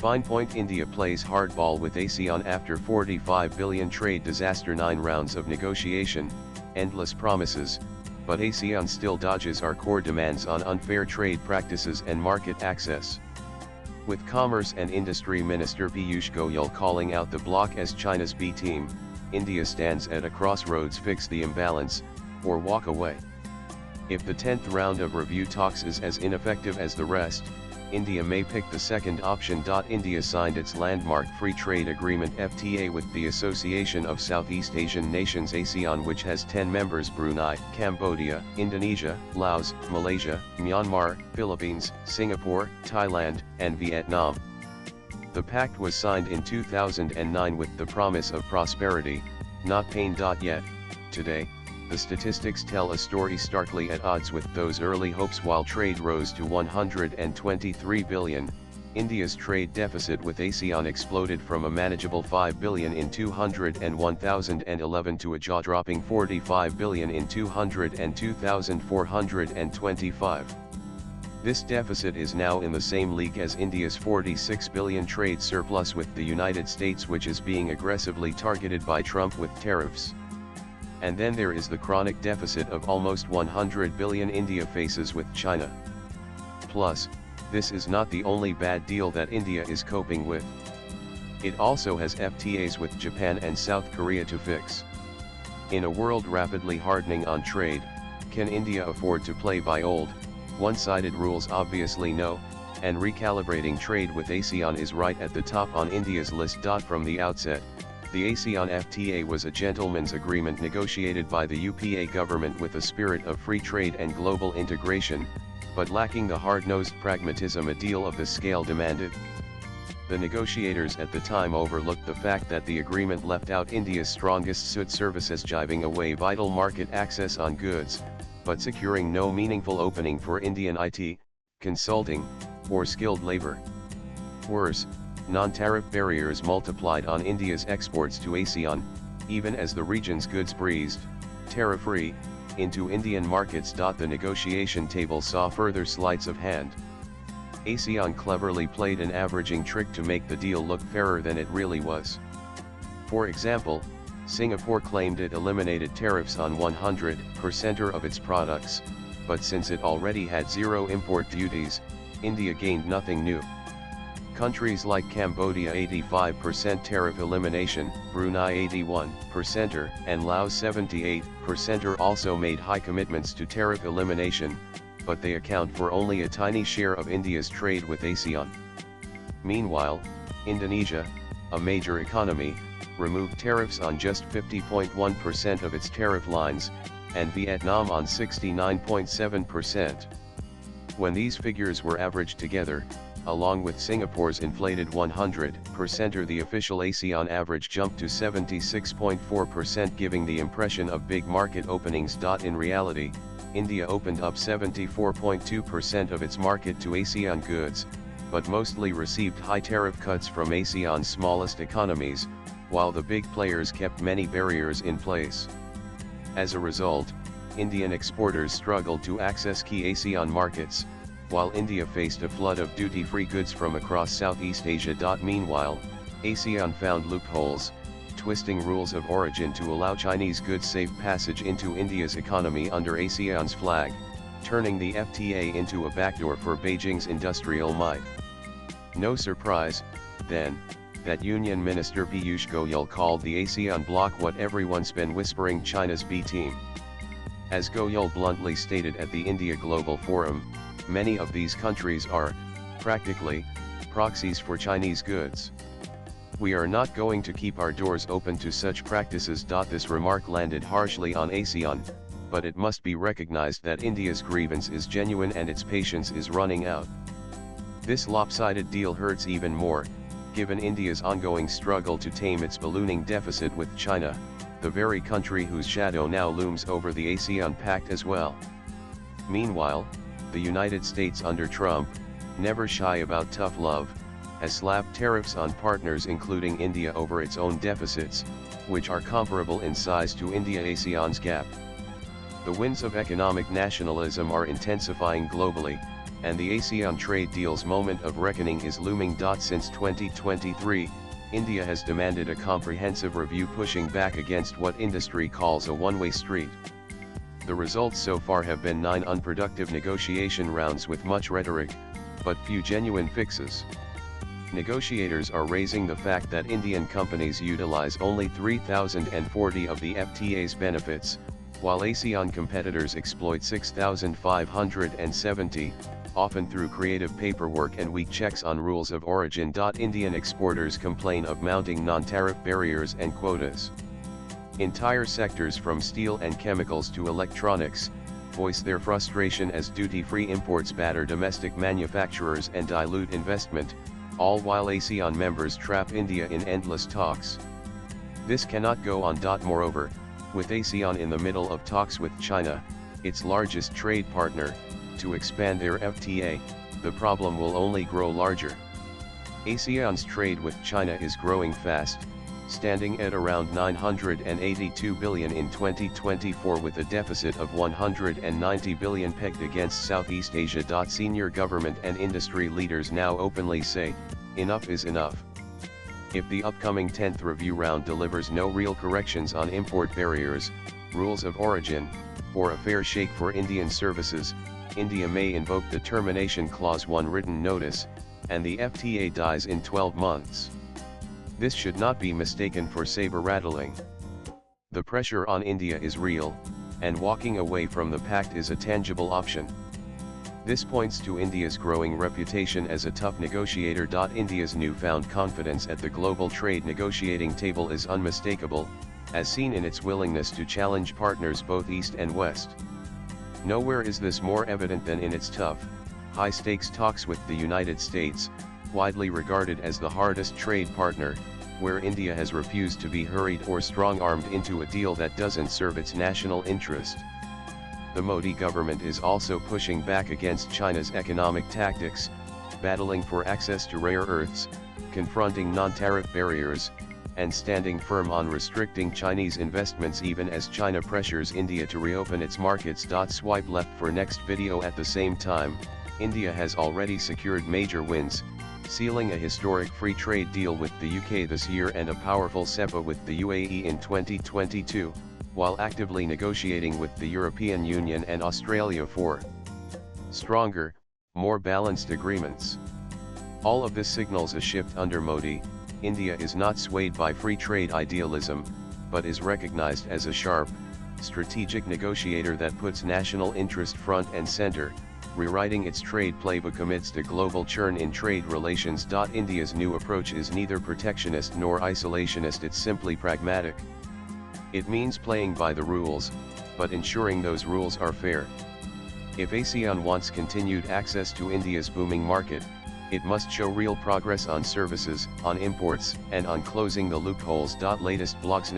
Finepoint India plays hardball with ASEAN after 45 billion trade disaster. 9 rounds of negotiation, endless promises, but ASEAN still dodges our core demands on unfair trade practices and market access. With Commerce and Industry Minister Piyush Goyal calling out the bloc as China's B team, India stands at a crossroads: fix the imbalance, or walk away. If the 10th round of review talks is as ineffective as the rest, India may pick the second option. India signed its landmark Free Trade Agreement (FTA) with the Association of Southeast Asian Nations ASEAN, which has 10 members: Brunei, Cambodia, Indonesia, Laos, Malaysia, Myanmar, Philippines, Singapore, Thailand, and Vietnam. The pact was signed in 2009 with the promise of prosperity, not pain. Yet, today, the statistics tell a story starkly at odds with those early hopes. While trade rose to 123 billion, India's trade deficit with ASEAN exploded from a manageable 5 billion in 2011 to a jaw-dropping 45 billion in 2025. This deficit is now in the same league as India's 46 billion trade surplus with the United States, which is being aggressively targeted by Trump with tariffs. And then there is the chronic deficit of almost 100 billion India faces with China. Plus, this is not the only bad deal that India is coping with. It also has FTAs with Japan and South Korea to fix. In a world rapidly hardening on trade, can India afford to play by old, one-sided rules? Obviously no, and recalibrating trade with ASEAN is right at the top on India's list. From the outset, the ASEAN FTA was a gentleman's agreement negotiated by the UPA government with a spirit of free trade and global integration, but lacking the hard-nosed pragmatism a deal of this scale demanded. The negotiators at the time overlooked the fact that the agreement left out India's strongest suit: services, jiving away vital market access on goods, but securing no meaningful opening for Indian IT, consulting, or skilled labor. Worse, non-tariff barriers multiplied on India's exports to ASEAN, even as the region's goods breezed, tariff-free, into Indian markets. The negotiation table saw further sleights of hand. ASEAN cleverly played an averaging trick to make the deal look fairer than it really was. For example, Singapore claimed it eliminated tariffs on 100% of its products, but since it already had zero import duties, India gained nothing new. Countries like Cambodia 85% tariff elimination, Brunei 81%, and Laos 78% also made high commitments to tariff elimination, but they account for only a tiny share of India's trade with ASEAN. Meanwhile, Indonesia, a major economy, removed tariffs on just 50.1% of its tariff lines, and Vietnam on 69.7%. When these figures were averaged together, along with Singapore's inflated 100%, the official ASEAN average jumped to 76.4%, giving the impression of big market openings. In reality, India opened up 74.2% of its market to ASEAN goods, but mostly received high tariff cuts from ASEAN's smallest economies, while the big players kept many barriers in place. As a result, Indian exporters struggled to access key ASEAN markets, while India faced a flood of duty-free goods from across Southeast Asia. Meanwhile, ASEAN found loopholes, twisting rules of origin to allow Chinese goods safe passage into India's economy under ASEAN's flag, turning the FTA into a backdoor for Beijing's industrial might. No surprise, then, that Union Minister Piyush Goyal called the ASEAN bloc what everyone's been whispering: China's B team. As Goyal bluntly stated at the India Global Forum, many of these countries are, practically, proxies for Chinese goods. We are not going to keep our doors open to such practices. This remark landed harshly on ASEAN, but it must be recognized that India's grievance is genuine and its patience is running out. This lopsided deal hurts even more, given India's ongoing struggle to tame its ballooning deficit with China, the very country whose shadow now looms over the ASEAN pact as well. Meanwhile, the United States under Trump, never shy about tough love, has slapped tariffs on partners including India over its own deficits, which are comparable in size to India-ASEAN's gap. The winds of economic nationalism are intensifying globally, and the ASEAN trade deal's moment of reckoning is looming. Since 2023, India has demanded a comprehensive review, pushing back against what industry calls a one-way street. The results so far have been 9 unproductive negotiation rounds with much rhetoric, but few genuine fixes. Negotiators are raising the fact that Indian companies utilize only 3,040 of the FTA's benefits, while ASEAN competitors exploit 6,570, often through creative paperwork and weak checks on rules of origin. Indian exporters complain of mounting non-tariff barriers and quotas. Entire sectors from steel and chemicals to electronics voice their frustration as duty-free imports batter domestic manufacturers and dilute investment, all while ASEAN members trap India in endless talks. This cannot go on. Moreover, with ASEAN in the middle of talks with China, its largest trade partner, to expand their FTA, the problem will only grow larger. ASEAN's trade with China is growing fast, standing at around 982 billion in 2024 with a deficit of 190 billion pegged against Southeast Asia. Senior government and industry leaders now openly say, enough is enough. If the upcoming 10th review round delivers no real corrections on import barriers, rules of origin, or a fair shake for Indian services, India may invoke the Termination Clause 1 written notice, and the FTA dies in 12 months. This should not be mistaken for saber-rattling. The pressure on India is real, and walking away from the pact is a tangible option. This points to India's growing reputation as a tough negotiator. India's newfound confidence at the global trade negotiating table is unmistakable, as seen in its willingness to challenge partners both East and West. Nowhere is this more evident than in its tough, high-stakes talks with the United States, widely regarded as the hardest trade partner, where India has refused to be hurried or strong-armed into a deal that doesn't serve its national interest. The Modi government is also pushing back against China's economic tactics, battling for access to rare earths, confronting non-tariff barriers, and standing firm on restricting Chinese investments even as China pressures India to reopen its markets. Swipe left for next video. At the same time, India has already secured major wins, sealing a historic free trade deal with the UK this year and a powerful CEPA with the UAE in 2022, while actively negotiating with the European Union and Australia for stronger, more balanced agreements. All of this signals a shift under Modi. India is not swayed by free trade idealism, but is recognized as a sharp, strategic negotiator that puts national interest front and center, rewriting its trade playbook amidst a global churn in trade relations. India's new approach is neither protectionist nor isolationist, it's simply pragmatic. It means playing by the rules, but ensuring those rules are fair. If ASEAN wants continued access to India's booming market, it must show real progress on services, on imports, and on closing the loopholes. Latest blogs.